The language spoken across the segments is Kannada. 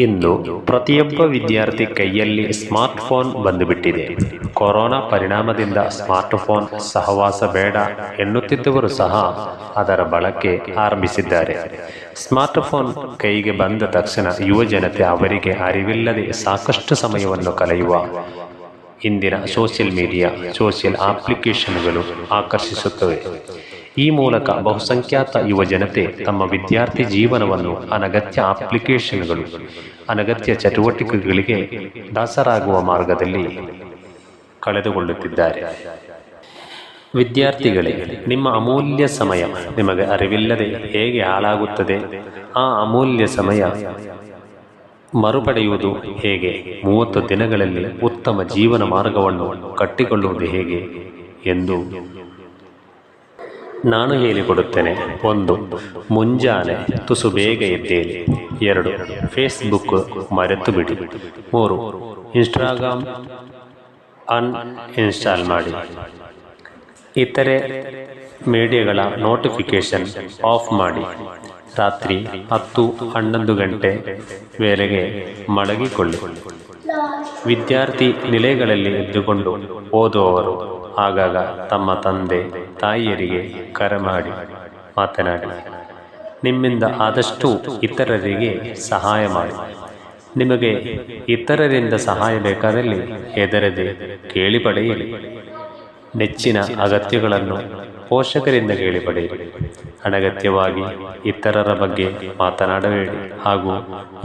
ಇಂದು ಪ್ರತಿಯೊಬ್ಬ ವಿದ್ಯಾರ್ಥಿ ಕೈಯಲ್ಲಿ ಸ್ಮಾರ್ಟ್ಫೋನ್ ಬಂದುಬಿಟ್ಟಿದೆ. ಕೊರೋನಾ ಪರಿಣಾಮದಿಂದ ಸ್ಮಾರ್ಟ್ಫೋನ್ ಸಹವಾಸ ಬೇಡ ಎನ್ನುತ್ತಿದ್ದವರು ಸಹ ಅದರ ಬಳಕೆ ಆರಂಭಿಸಿದ್ದಾರೆ. ಸ್ಮಾರ್ಟ್ಫೋನ್ ಕೈಗೆ ಬಂದ ತಕ್ಷಣ ಯುವಜನತೆ ಅವರಿಗೆ ಅರಿವಿಲ್ಲದೆ ಸಾಕಷ್ಟು ಸಮಯವನ್ನು ಕಳೆಯುವ ಇಂದಿನ ಸೋಷಿಯಲ್ ಮೀಡಿಯಾ, ಸೋಷಿಯಲ್ ಅಪ್ಲಿಕೇಶನ್ಗಳು ಆಕರ್ಷಿಸುತ್ತವೆ. ಈ ಮೂಲಕ ಬಹುಸಂಖ್ಯಾತ ಯುವಜನತೆ ತಮ್ಮ ವಿದ್ಯಾರ್ಥಿ ಜೀವನವನ್ನು ಅನಗತ್ಯ ಅಪ್ಲಿಕೇಶನ್ಗಳು, ಅನಗತ್ಯ ಚಟುವಟಿಕೆಗಳಿಗೆ ದಾಸರಾಗುವ ಮಾರ್ಗದಲ್ಲಿ ಕಳೆದುಕೊಳ್ಳುತ್ತಿದ್ದಾರೆ. ವಿದ್ಯಾರ್ಥಿಗಳೇ, ನಿಮ್ಮ ಅಮೂಲ್ಯ ಸಮಯ ನಿಮಗೆ ಅರಿವಿಲ್ಲದೆ ಹೇಗೆ ಹಾಳಾಗುತ್ತದೆ? ಆ ಅಮೂಲ್ಯ ಸಮಯ ಮರುಪಡೆಯುವುದು ಹೇಗೆ? 30 ದಿನಗಳಲ್ಲಿ ಉತ್ತಮ ಜೀವನ ಮಾರ್ಗವನ್ನು ಕಟ್ಟಿಕೊಳ್ಳುವುದು ಹೇಗೆ ಎಂದು ನಾನು ಹೇಳಿಕೊಡುತ್ತೇನೆ. 1. ಮುಂಜಾನೆ ತುಸು ಬೇಗ ಎದ್ದೇಳಿ. 2. ಫೇಸ್ಬುಕ್ ಮರೆತು ಬಿಡಿ. 3. ಇನ್ಸ್ಟಾಗ್ರಾಮ್ ಅನ್ಇನ್ಸ್ಟಾಲ್ ಮಾಡಿ. ಇತರೆ ಮೀಡಿಯಾಗಳ ನೋಟಿಫಿಕೇಶನ್ ಆಫ್ ಮಾಡಿ. ರಾತ್ರಿ 10-11 ಗಂಟೆ ವೇಳೆಗೆ ಮಲಗಿಕೊಳ್ಳಿ. ವಿದ್ಯಾರ್ಥಿ ನಿಲಯಗಳಲ್ಲಿ ಎದ್ದುಕೊಂಡು ಓದುವವರು ಆಗಾಗ ತಮ್ಮ ತಂದೆ ತಾಯಿಯರಿಗೆ ಕರೆ ಮಾಡಿ ಮಾತನಾಡಿ. ನಿಮ್ಮಿಂದ ಆದಷ್ಟು ಇತರರಿಗೆ ಸಹಾಯ ಮಾಡಿ. ನಿಮಗೆ ಇತರರಿಂದ ಸಹಾಯ ಬೇಕಾದಲ್ಲಿ ಹೆದರದೆ ಕೇಳಿ ಪಡೆಯಿರಿ. ನೆಚ್ಚಿನ ಅಗತ್ಯಗಳನ್ನು ಪೋಷಕರಿಂದ ಕೇಳಿ ಪಡೆಯಿರಿ. ಅನಗತ್ಯವಾಗಿ ಇತರರ ಬಗ್ಗೆ ಮಾತನಾಡಬೇಡಿ ಹಾಗೂ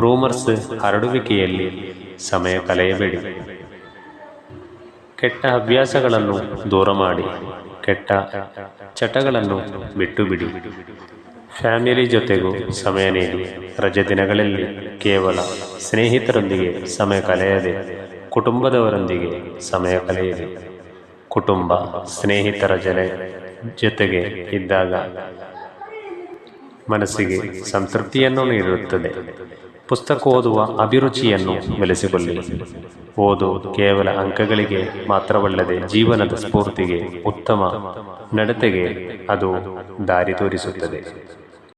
ರೂಮರ್ಸ್ ಹರಡುವಿಕೆಯಲ್ಲಿ ಸಮಯ ಕಳೆಯಬೇಡಿ. ಕೆಟ್ಟ ಅಭ್ಯಾಸಗಳನ್ನು ದೂರ ಮಾಡಿ. ಕೆಟ್ಟ ಚಟಗಳನ್ನು ಬಿಟ್ಟು ಬಿಡಿ. ಫ್ಯಾಮಿಲಿ ಜೊತೆಗೂ ಸಮಯ ನೀಡಿ. ರಜೆ ದಿನಗಳಲ್ಲಿ ಕೇವಲ ಸ್ನೇಹಿತರೊಂದಿಗೆ ಸಮಯ ಕಳೆಯದೆ ಕುಟುಂಬದವರೊಂದಿಗೆ ಸಮಯ ಕಳೆಯಿರಿ. ಕುಟುಂಬ ಸ್ನೇಹಿತರ ಜೊತೆಗೆ ಇದ್ದಾಗ ಮನಸ್ಸಿಗೆ ಸಂತೃಪ್ತಿಯನ್ನು ನೀಡುತ್ತದೆ. ಪುಸ್ತಕ ಓದುವ ಅಭಿರುಚಿಯನ್ನು ಬೆಳೆಸಿಕೊಳ್ಳಿ. ಓದು ಕೇವಲ ಅಂಕಗಳಿಗೆ ಮಾತ್ರವಲ್ಲದೆ ಜೀವನದ ಸ್ಫೂರ್ತಿಗೆ, ಉತ್ತಮ ನಡತೆಗೆ ಅದು ದಾರಿ ತೋರಿಸುತ್ತದೆ.